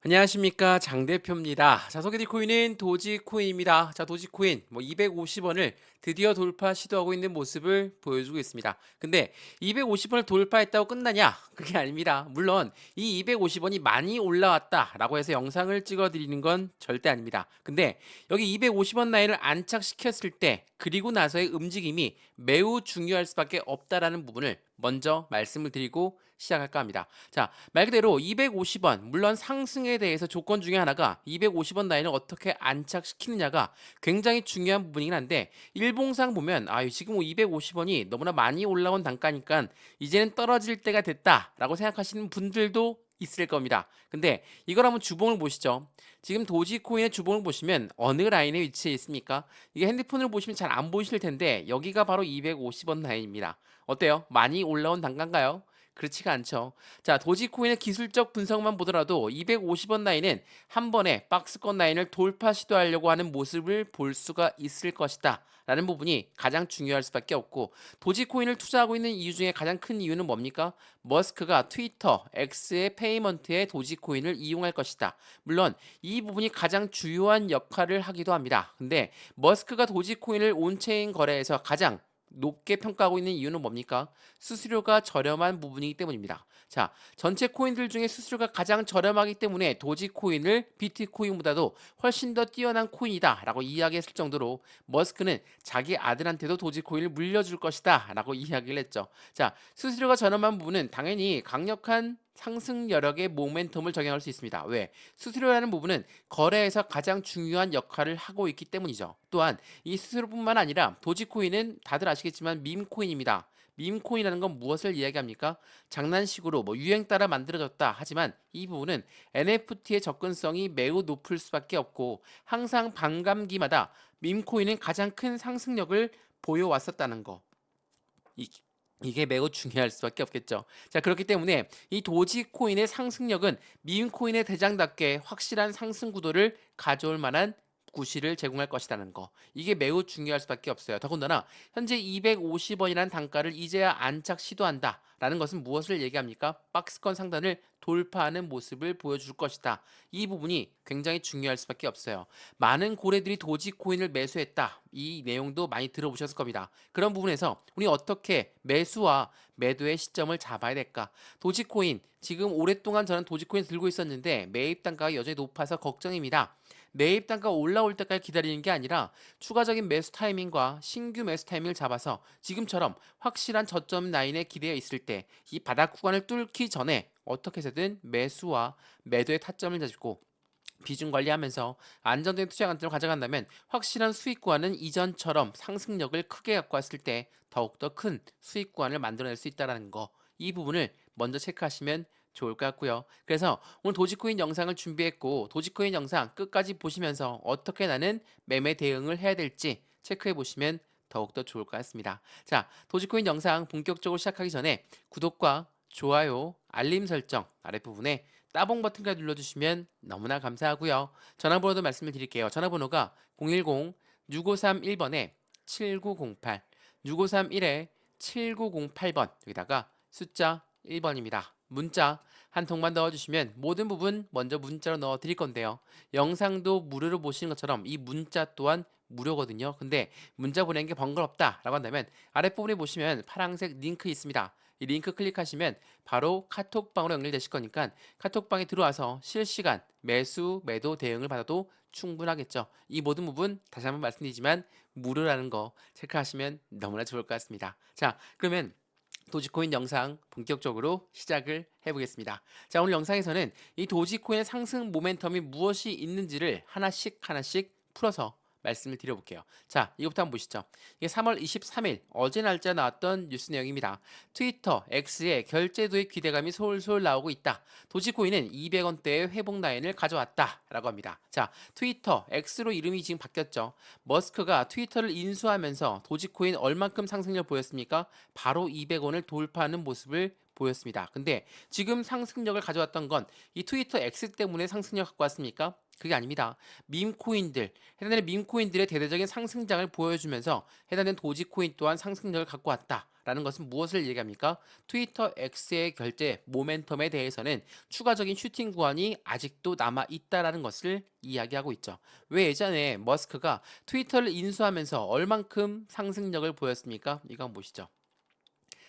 안녕하십니까, 장 대표입니다. 자, 소개드릴 코인은 도지코인입니다. 자, 도지코인 250원을 드디어 돌파 시도하고 있는 모습을 보여주고 있습니다. 근데 250원을 돌파했다고 끝나냐? 그게 아닙니다. 물론 이 250원이 많이 올라왔다라고 해서 영상을 찍어 드리는 건 절대 아닙니다. 근데 여기 250원 라인을 안착시켰을 때 그리고 나서의 움직임이 매우 중요할 수밖에 없다라는 부분을 먼저 말씀을 드리고 시작할까 합니다. 자, 말 그대로 250원, 물론 상승에 대해서 조건 중에 하나가 250원 라인을 어떻게 안착시키느냐가 굉장히 중요한 부분이긴 한데, 일봉상 보면 지금 250원이 너무나 많이 올라온 단가니까 이제는 떨어질 때가 됐다라고 생각하시는 분들도 있을 겁니다. 근데 이걸 한번 주봉을 보시죠. 지금 도지코인의 주봉을 보시면 어느 라인에 위치해 있습니까? 이게 핸드폰으로 보시면 잘 안 보이실 텐데 여기가 바로 250원 라인입니다. 어때요? 많이 올라온 단가인가요? 그렇지가 않죠. 자, 도지코인의 기술적 분석만 보더라도 250원 라인은 한 번에 박스권 라인을 돌파 시도하려고 하는 모습을 볼 수가 있을 것이다 라는 부분이 가장 중요할 수밖에 없고, 도지코인을 투자하고 있는 이유 중에 가장 큰 이유는 뭡니까? 머스크가 트위터, X의 페이먼트에 도지코인을 이용할 것이다. 물론 이 부분이 가장 주요한 역할을 하기도 합니다. 근데 머스크가 도지코인을 온체인 거래에서 가장 높게 평가하고 있는 이유는 뭡니까? 수수료가 저렴한 부분이기 때문입니다. 자, 전체 코인들 중에 수수료가 가장 저렴하기 때문에 도지코인을 비트코인보다도 훨씬 더 뛰어난 코인이다라고 이야기했을 정도로 머스크는 자기 아들한테도 도지코인을 물려줄 것이다라고 이야기를 했죠. 자, 수수료가 저렴한 부분은 당연히 강력한 상승 여력의 모멘텀을 적용할 수 있습니다. 왜? 수수료라는 부분은 거래에서 가장 중요한 역할을 하고 있기 때문이죠. 또한 이 수수료뿐만 아니라 도지코인은 다들 아시겠지만 밈코인입니다. 밈코인이라는 건 무엇을 이야기합니까? 장난식으로 유행 따라 만들어졌다 하지만 이 부분은 NFT의 접근성이 매우 높을 수밖에 없고, 항상 반감기마다 밈코인은 가장 큰 상승력을 보여왔었다는 거. 이, 이게 매우 중요할 수밖에 없겠죠. 자, 그렇기 때문에 이 도지코인의 상승력은 밈코인의 대장답게 확실한 상승 구도를 가져올 만한 구실을 제공할 것이라는 거. 이게 매우 중요할 수밖에 없어요. 더군다나 현재 250원이라는 단가를 이제야 안착 시도한다 라는 것은 무엇을 얘기합니까? 박스권 상단을 돌파하는 모습을 보여줄 것이다. 이 부분이 굉장히 중요할 수밖에 없어요. 많은 고래들이 도지코인을 매수했다. 이 내용도 많이 들어보셨을 겁니다. 그런 부분에서 우리 어떻게 매수와 매도의 시점을 잡아야 될까? 도지코인, 지금 오랫동안 저는 도지코인 들고 있었는데 매입 단가가 여전히 높아서 걱정입니다. 매입 단가 올라올 때까지 기다리는 게 아니라 추가적인 매수 타이밍과 신규 매수 타이밍을 잡아서 지금처럼 확실한 저점 라인에 기대어 있을 때 이 바닥 구간을 뚫기 전에 어떻게 해서든 매수와 매도의 타점을 잡고 비중 관리하면서 안정된 투자 관점을 가져간다면 확실한 수익 구간은 이전처럼 상승력을 크게 갖고 왔을 때 더욱더 큰 수익 구간을 만들어낼 수 있다는 거, 이 부분을 먼저 체크하시면 좋을 것 같고요. 그래서 오늘 도지코인 영상을 준비했고, 도지코인 영상 끝까지 보시면서 어떻게 나는 매매 대응을 해야 될지 체크해 보시면 더욱더 좋을 것 같습니다. 자, 도지코인 영상 본격적으로 시작하기 전에 구독과 좋아요, 알림 설정 아랫부분에 따봉 버튼까지 눌러주시면 너무나 감사하고요. 전화번호도 말씀을 드릴게요. 전화번호가 010-6531번에 7908, 6531에 7908번, 여기다가 숫자 1번입니다. 문자 한 통만 넣어주시면 모든 부분 먼저 문자로 넣어 드릴 건데요. 영상도 무료로 보시는 것처럼 이 문자 또한 무료거든요. 근데 문자 보내는 게 번거롭다 라고 한다면 아랫부분에 보시면 파란색 링크 있습니다. 이 링크 클릭하시면 바로 카톡방으로 연결되실 거니까 카톡방에 들어와서 실시간 매수, 매도 대응을 받아도 충분하겠죠. 이 모든 부분 다시 한번 말씀드리지만 무료라는 거 체크하시면 너무나 좋을 것 같습니다. 자, 그러면 도지코인 영상 본격적으로 시작을 해보겠습니다. 자, 오늘 영상에서는 이 도지코인의 상승 모멘텀이 무엇이 있는지를 하나씩 풀어서 말씀을 드려볼게요. 자, 이것부터 한번 보시죠. 이게 3월 23일 어제 날짜 나왔던 뉴스 내용입니다. 트위터 X의 결제도의 기대감이 솔솔 나오고 있다. 도지코인은 200원대의 회복 라인을 가져왔다라고 합니다. 자, 트위터 X로 이름이 지금 바뀌었죠. 머스크가 트위터를 인수하면서 도지코인 얼만큼 상승력 보였습니까? 바로 200원을 돌파하는 모습을 보였습니다. 근데 지금 상승력을 가져왔던 건 이 트위터 X 때문에 상승력 갖고 왔습니까? 그게 아닙니다. 밈코인들, 해당되는 밈코인들의 대대적인 상승장을 보여주면서 해당되는 도지코인 또한 상승력을 갖고 왔다 라는 것은 무엇을 얘기합니까? 트위터 X의 결제 모멘텀에 대해서는 추가적인 슈팅 구간이 아직도 남아 있다라는 것을 이야기하고 있죠. 왜 예전에 머스크가 트위터를 인수하면서 얼만큼 상승력을 보였습니까? 이거 한번 보시죠.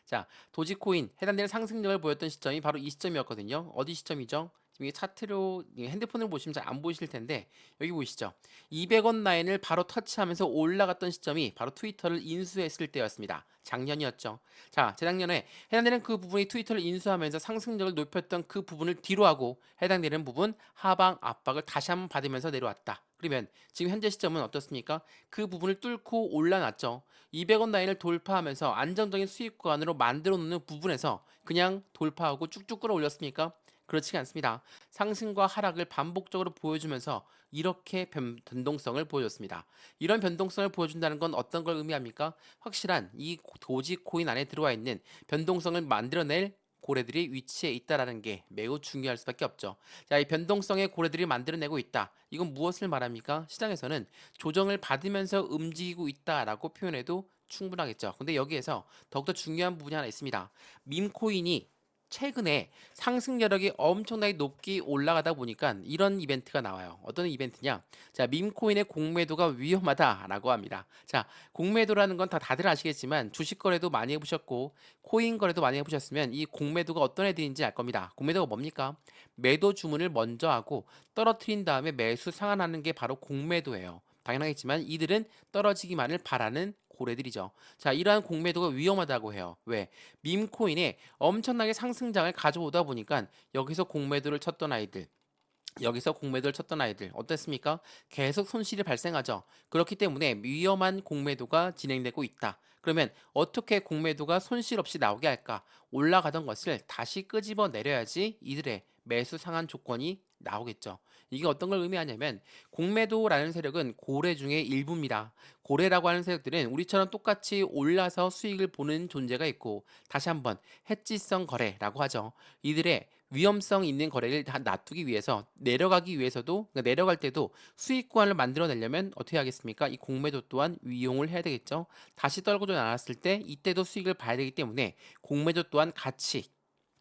자, 도지코인 해당되는 상승력을 보였던 시점이 바로 이 시점이었거든요. 어디 시점이죠? 지금 이 차트로 핸드폰을 보시면 잘 안 보이실 텐데 여기 보이시죠? 200원 라인을 바로 터치하면서 올라갔던 시점이 바로 트위터를 인수했을 때였습니다. 작년이었죠. 자, 재작년에 해당되는 그 부분이 트위터를 인수하면서 상승력을 높였던 그 부분을 뒤로 하고 해당되는 부분 하방 압박을 다시 한번 받으면서 내려왔다. 그러면 지금 현재 시점은 어떻습니까? 그 부분을 뚫고 올라놨죠. 200원 라인을 돌파하면서 안정적인 수익 구간으로 만들어 놓는 부분에서 그냥 돌파하고 쭉쭉 끌어올렸습니까? 그렇지 않습니다. 상승과 하락을 반복적으로 보여주면서 이렇게 변동성을 보여줬습니다. 이런 변동성을 보여준다는 건 어떤 걸 의미합니까? 확실한 이 도지 코인 안에 들어와 있는 변동성을 만들어낼 고래들이 위치해 있다라는 게 매우 중요할 수밖에 없죠. 자, 이 변동성의 고래들이 만들어내고 있다. 이건 무엇을 말합니까? 시장에서는 조정을 받으면서 움직이고 있다라고 표현해도 충분하겠죠. 근데 여기에서 더욱더 중요한 부분이 하나 있습니다. 밈코인이 최근에 상승 여력이 엄청나게 높게 올라가다 보니까 이런 이벤트가 나와요. 어떤 이벤트냐? 자, 밈코인의 공매도가 위험하다라고 합니다. 자, 공매도라는 건 다들 아시겠지만 주식 거래도 많이 해보셨고 코인 거래도 많이 해보셨으면 이 공매도가 어떤 애들인지 알 겁니다. 공매도가 뭡니까? 매도 주문을 먼저 하고 떨어뜨린 다음에 매수 상환하는 게 바로 공매도예요. 당연하겠지만 이들은 떨어지기만을 바라는 고래들이죠. 자, 이러한 공매도가 위험하다고 해요. 왜? 밈코인에 엄청나게 상승장을 가져오다 보니까 여기서 공매도를 쳤던 아이들, 여기서 공매도를 쳤던 아이들 어땠습니까? 계속 손실이 발생하죠. 그렇기 때문에 위험한 공매도가 진행되고 있다. 그러면 어떻게 공매도가 손실 없이 나오게 할까? 올라가던 것을 다시 끄집어 내려야지 이들의 매수 상한 조건이 나오겠죠. 이게 어떤 걸 의미하냐면 공매도라는 세력은 고래 중의 일부입니다. 고래라고 하는 세력들은 우리처럼 똑같이 올라서 수익을 보는 존재가 있고 다시 한번 해지성 거래라고 하죠. 이들의 위험성 있는 거래를 다 놔두기 위해서 내려가기 위해서도 그러니까 내려갈 때도 수익 구간을 만들어내려면 어떻게 하겠습니까? 이 공매도 또한 이용을 해야 되겠죠. 다시 떨어져 나왔을 때 이때도 수익을 봐야 되기 때문에 공매도 또한 같이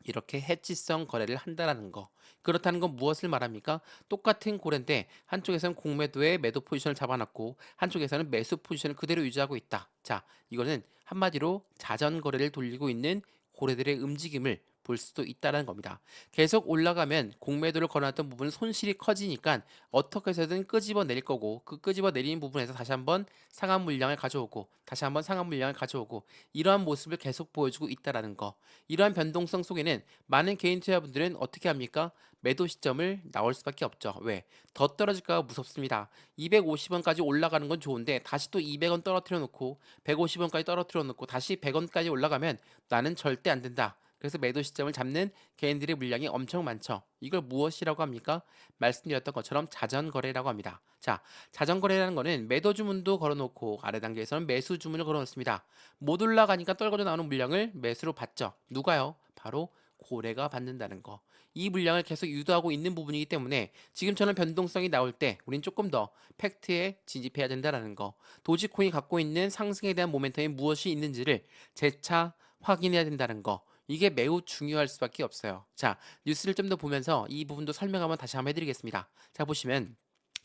이렇게 해지성 거래를 한다라는 거. 그렇다는 건 무엇을 말합니까? 똑같은 고래인데 한쪽에서는 공매도의 매도 포지션을 잡아놨고 한쪽에서는 매수 포지션을 그대로 유지하고 있다. 자, 이거는 한마디로 자전 거래를 돌리고 있는 고래들의 움직임을 볼 수도 있다는 겁니다. 계속 올라가면 공매도를 걸어놨던 부분은 손실이 커지니까 어떻게 해서든 끄집어 내릴 거고 그 끄집어 내리는 부분에서 다시 한번 상한 물량을 가져오고 다시 한번 상한 물량을 가져오고 이러한 모습을 계속 보여주고 있다라는 거. 이러한 변동성 속에는 많은 개인 투자분들은 어떻게 합니까? 매도 시점을 나올 수밖에 없죠. 왜? 더 떨어질까 무섭습니다. 250원까지 올라가는 건 좋은데 다시 또 200원 떨어뜨려 놓고 150원까지 떨어뜨려 놓고 다시 100원까지 올라가면 나는 절대 안 된다. 그래서 매도 시점을 잡는 개인들의 물량이 엄청 많죠. 이걸 무엇이라고 합니까? 말씀드렸던 것처럼 자전거래라고 합니다. 자, 자전거래라는 거는 매도 주문도 걸어놓고 아래 단계에서는 매수 주문을 걸어놓습니다. 못 올라가니까 떨궈져 나오는 물량을 매수로 받죠. 누가요? 바로 고래가 받는다는 거. 이 물량을 계속 유도하고 있는 부분이기 때문에 지금처럼 변동성이 나올 때 우린 조금 더 팩트에 진입해야 된다는 거. 도지코인이 갖고 있는 상승에 대한 모멘텀이 무엇이 있는지를 재차 확인해야 된다는 거. 이게 매우 중요할 수밖에 없어요. 자, 뉴스를 좀 더 보면서 이 부분도 설명 한번 다시 한번 해드리겠습니다. 자, 보시면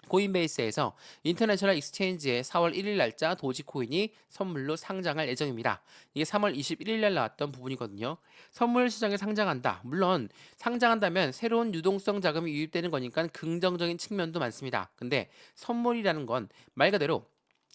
코인베이스에서 인터내셔널 익스체인지에 4월 1일 날짜 도지코인이 선물로 상장할 예정입니다. 이게 3월 21일 날 나왔던 부분이거든요. 선물 시장에 상장한다. 물론 상장한다면 새로운 유동성 자금이 유입되는 거니까 긍정적인 측면도 많습니다. 근데 선물이라는 건 말 그대로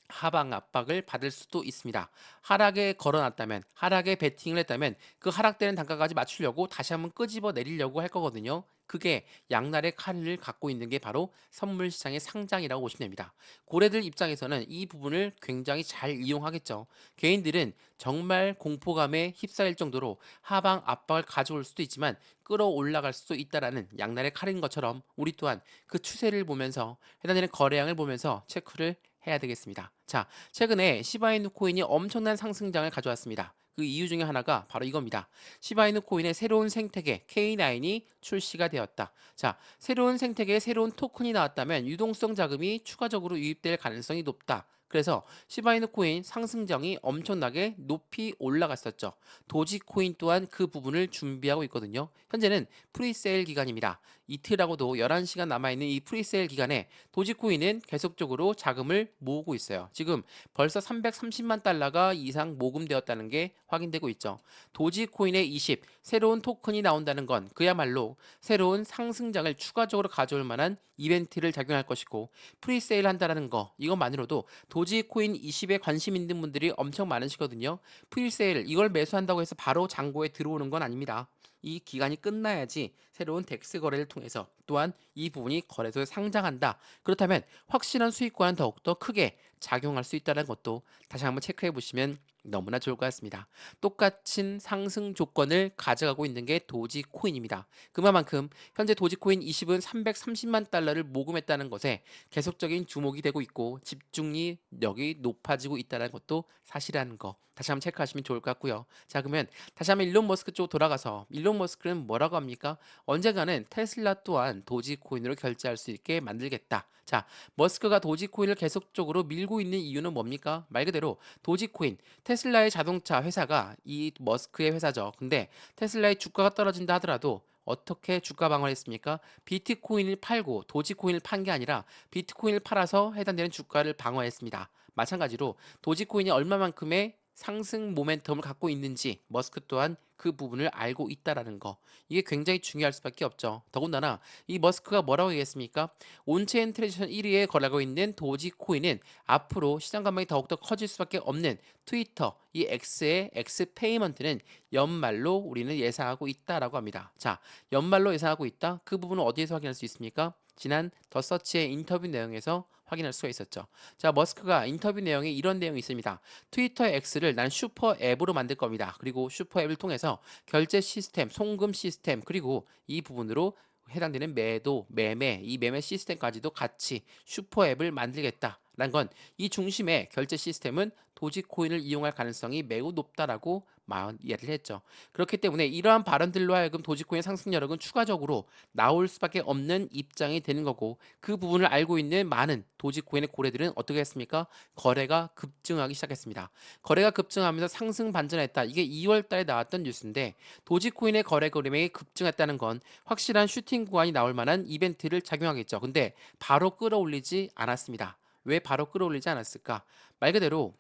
하방 압박을 받을 수도 있습니다. 하락에 걸어놨다면, 하락에 베팅을 했다면 그 하락되는 단가까지 맞추려고 다시 한번 끄집어 내리려고 할 거거든요. 그게 양날의 칼을 갖고 있는 게 바로 선물 시장의 상장이라고 보시면 됩니다. 고래들 입장에서는 이 부분을 굉장히 잘 이용하겠죠. 개인들은 정말 공포감에 휩싸일 정도로 하방 압박을 가져올 수도 있지만 끌어올라갈 수도 있다라는 양날의 칼인 것처럼 우리 또한 그 추세를 보면서 해당되는 거래량을 보면서 체크를 해야 되겠습니다. 자, 최근에 시바이누 코인이 엄청난 상승장을 가져왔습니다. 그 이유 중에 하나가 바로 이겁니다. 시바이누 코인의 새로운 생태계 K9이 출시가 되었다. 자, 새로운 생태계에 새로운 토큰이 나왔다면 유동성 자금이 추가적으로 유입될 가능성이 높다. 그래서 시바이누 코인 상승장이 엄청나게 높이 올라갔었죠. 도지코인 또한 그 부분을 준비하고 있거든요. 현재는 프리세일 기간입니다. 이틀하고도 11시간 남아있는 이 프리세일 기간에 도지코인은 계속적으로 자금을 모으고 있어요. 지금 벌써 330만 달러가 이상 모금되었다는 게 확인되고 있죠. 도지코인의 20, 새로운 토큰이 나온다는 건 그야말로 새로운 상승장을 추가적으로 가져올 만한 이벤트를 작용할 것이고, 프리세일 한다라는 거 이것만으로도 도지코인 20에 관심 있는 분들이 엄청 많으시거든요. 프리세일 이걸 매수한다고 해서 바로 잔고에 들어오는 건 아닙니다. 이 기간이 끝나야지 새로운 덱스 거래를 통해서 또한 이 부분이 거래소에 상장한다. 그렇다면 확실한 수익과는 더욱더 크게 작용할 수 있다는 것도 다시 한번 체크해 보시면 너무나 좋을 것 같습니다. 똑같은 상승 조건을 가져가고 있는 게 도지코인입니다. 그만큼 현재 도지코인 20은 330만 달러를 모금했다는 것에 계속적인 주목이 되고 있고 집중력이 높아지고 있다는 것도 사실이라는 거 다시 한번 체크하시면 좋을 것 같고요. 자, 그러면 다시 한번 일론 머스크 쪽 돌아가서, 일론 머스크는 뭐라고 합니까? 언젠가는 테슬라 또한 도지코인으로 결제할 수 있게 만들겠다. 자, 머스크가 도지코인을 계속적으로 밀고 있는 이유는 뭡니까? 말 그대로 도지코인, 테슬라의 자동차 회사가 이 머스크의 회사죠. 근데 테슬라의 주가가 떨어진다 하더라도 어떻게 주가 방어를 했습니까? 비트코인을 팔고 도지코인을 판 게 아니라 비트코인을 팔아서 해당되는 주가를 방어했습니다. 마찬가지로 도지코인이 얼마만큼의 상승 모멘텀을 갖고 있는지 머스크 또한 그 부분을 알고 있다라는 거, 이게 굉장히 중요할 수밖에 없죠. 더군다나 이 머스크가 뭐라고 얘기했습니까? 온체인 트랜지션 1위에 거래하고 있는 도지코인은 앞으로 시장 관망이 더욱더 커질 수밖에 없는 트위터 이 X의 X페이먼트는 연말로 우리는 예상하고 있다라고 합니다. 자, 연말로 예상하고 있다. 그 부분은 어디에서 확인할 수 있습니까? 지난 더서치의 인터뷰 내용에서 확인할 수가 있었죠. 자, 머스크가 인터뷰 내용에 이런 내용이 있습니다. 트위터 X를 난 슈퍼 앱으로 만들 겁니다. 그리고 슈퍼 앱을 통해서 결제 시스템, 송금 시스템, 그리고 이 부분으로 해당되는 매도, 매매, 이 매매 시스템까지도 같이 슈퍼 앱을 만들겠다라는 건 이 중심의 결제 시스템은 도지코인을 이용할 가능성이 매우 높다라고 이야기를 했죠. 그렇기 때문에 이러한 발언들로 하여금 도지코인 상승 여력은 추가적으로 나올 수밖에 없는 입장이 되는 거고, 그 부분을 알고 있는 많은 도지코인의 고래들은 어떻게 했습니까? 거래가 급증하기 시작했습니다. 거래가 급증하면서 상승 반전했다. 이게 2월 달에 나왔던 뉴스인데, 도지코인의 거래 그림이 급증했다는 건 확실한 슈팅 구간이 나올 만한 이벤트를 작용하겠죠. 근데 바로 끌어올리지 않았습니다. 왜 바로 끌어올리지 않았을까? 말 그대로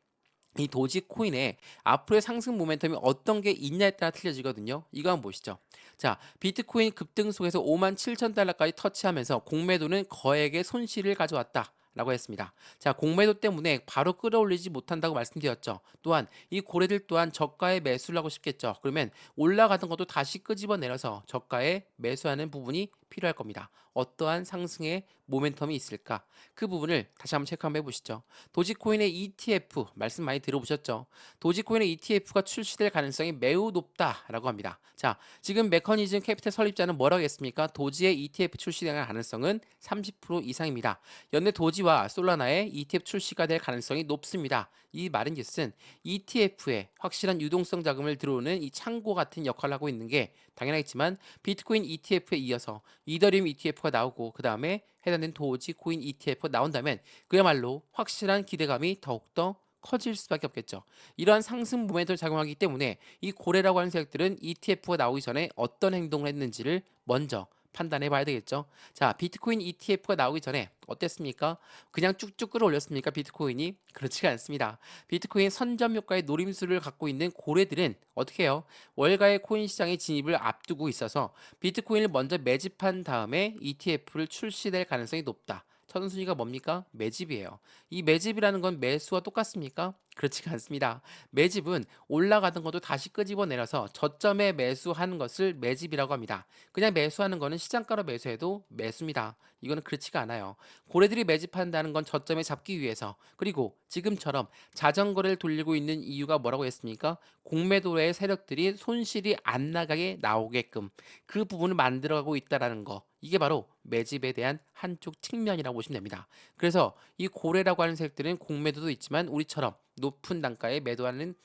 이 도지코인의 앞으로의 상승 모멘텀이 어떤 게 있냐에 따라 틀려지거든요. 이거 한번 보시죠. 자, 비트코인 급등 속에서 5만 7천 달러까지 터치하면서 공매도는 거액의 손실을 가져왔다. 라고 했습니다. 자, 공매도 때문에 바로 끌어올리지 못한다고 말씀드렸죠. 또한 이 고래들 또한 저가에 매수를 하고 싶겠죠. 그러면 올라가던 것도 다시 끄집어내려서 저가에 매수하는 부분이 필요할 겁니다. 어떠한 상승의 모멘텀이 있을까? 그 부분을 다시 한번 체크 한번 해보시죠. 도지코인의 ETF 말씀 많이 들어보셨죠? 도지코인의 ETF가 출시될 가능성이 매우 높다라고 합니다. 자, 지금 메커니즘 캐피탈 설립자는 뭐라고 했습니까? 도지의 ETF 출시될 가능성은 30% 이상입니다. 연내 도지와 솔라나의 ETF 출시가 될 가능성이 높습니다. 이 말은 즉슨 ETF에 확실한 유동성 자금을 들어오는 이 창고 같은 역할을 하고 있는 게 당연하겠지만, 비트코인 ETF에 이어서 이더리움 ETF가 나오고 그 다음에 해당된 도지코인 ETF가 나온다면 그야말로 확실한 기대감이 더욱더 커질 수밖에 없겠죠. 이러한 상승 모멘텀을 작용하기 때문에 이 고래라고 하는 세력들은 ETF가 나오기 전에 어떤 행동을 했는지를 먼저 판단해 봐야 되겠죠. 자, 비트코인 ETF가 나오기 전에 어땠습니까? 그냥 쭉쭉 끌어올렸습니까? 비트코인이? 그렇지가 않습니다. 비트코인 선점 효과의 노림수를 갖고 있는 고래들은 어떻게 해요? 월가의 코인 시장의 진입을 앞두고 있어서 비트코인을 먼저 매집한 다음에 ETF를 출시될 가능성이 높다. 첫순위가 뭡니까? 매집이에요. 이 매집이라는 건 매수와 똑같습니까? 그렇지가 않습니다. 매집은 올라가던 것도 다시 끄집어내려서 저점에 매수하는 것을 매집이라고 합니다. 그냥 매수하는 거는 시장가로 매수해도 매수입니다. 이거는 그렇지가 않아요. 고래들이 매집한다는 건 저점에 잡기 위해서, 그리고 지금처럼 자전거를 돌리고 있는 이유가 뭐라고 했습니까? 공매도의 세력들이 손실이 안 나가게 나오게끔 그 부분을 만들어가고 있다라는 거, 이게 바로 매집에 대한 한쪽 측면이라고 보시면 됩니다. 그래서 이 고래라고 하는 세력들은 공매도도 있지만 우리처럼 높은 단가에 매도하는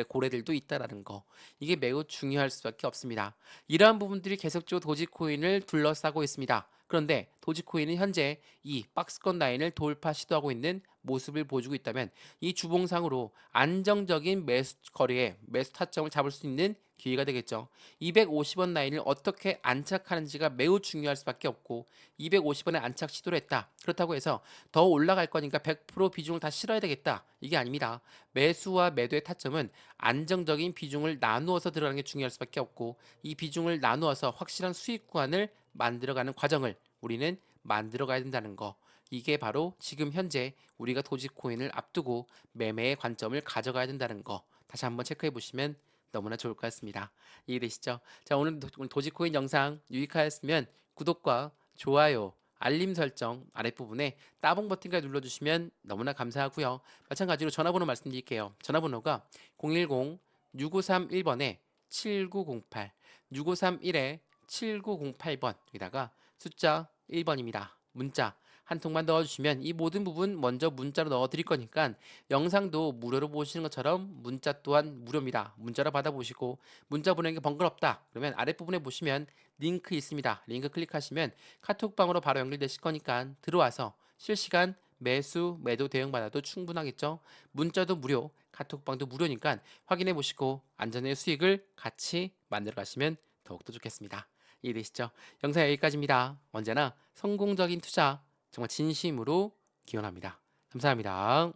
고래들도 있다라는 거, 이게 매우 중요할 수밖에 없습니다. 이러한 부분들이 계속적으로 도지코인을 둘러싸고 있습니다. 그런데 도지코인은 현재 이 박스권 라인을 돌파 시도하고 있는 모습을 보여주고 있다면 이 주봉상으로 안정적인 매수 거래에 매수 타점을 잡을 수 있는 기회가 되겠죠. 250원 라인을 어떻게 안착하는지가 매우 중요할 수밖에 없고 250원에 안착 시도를 했다. 그렇다고 해서 더 올라갈 거니까 100% 비중을 다 실어야 되겠다. 이게 아닙니다. 매수와 매도의 타점은 안정적인 비중을 나누어서 들어가는 게 중요할 수밖에 없고 이 비중을 나누어서 확실한 수익 구간을 만들어가는 과정을 우리는 만들어 가야 된다는 거. 이게 바로 지금 현재 우리가 도지코인을 앞두고 매매의 관점을 가져가야 된다는 거. 다시 한번 체크해 보시면 너무나 좋을 것 같습니다. 이해되시죠? 자, 오늘 도지코인 영상 유익하였으면 구독과 좋아요, 알림 설정 아랫부분에 따봉 버튼까지 눌러주시면 너무나 감사하고요. 마찬가지로 전화번호 말씀드릴게요. 전화번호가 010-6531번에 7908, 6531에 7908번, 여기다가 숫자 1번입니다. 문자 한 통만 넣어주시면 이 모든 부분 먼저 문자로 넣어드릴 거니까 영상도 무료로 보시는 것처럼 문자 또한 무료입니다. 문자로 받아보시고 문자 보내는 게 번거롭다 그러면 아랫부분에 보시면 링크 있습니다. 링크 클릭하시면 카톡방으로 바로 연결되실 거니까 들어와서 실시간 매수, 매도 대응받아도 충분하겠죠. 문자도 무료, 카톡방도 무료니까 확인해 보시고 안전의 수익을 같이 만들어 가시면 더욱더 좋겠습니다. 이해되시죠? 영상 여기까지입니다. 언제나 성공적인 투자 정말 진심으로 기원합니다. 감사합니다.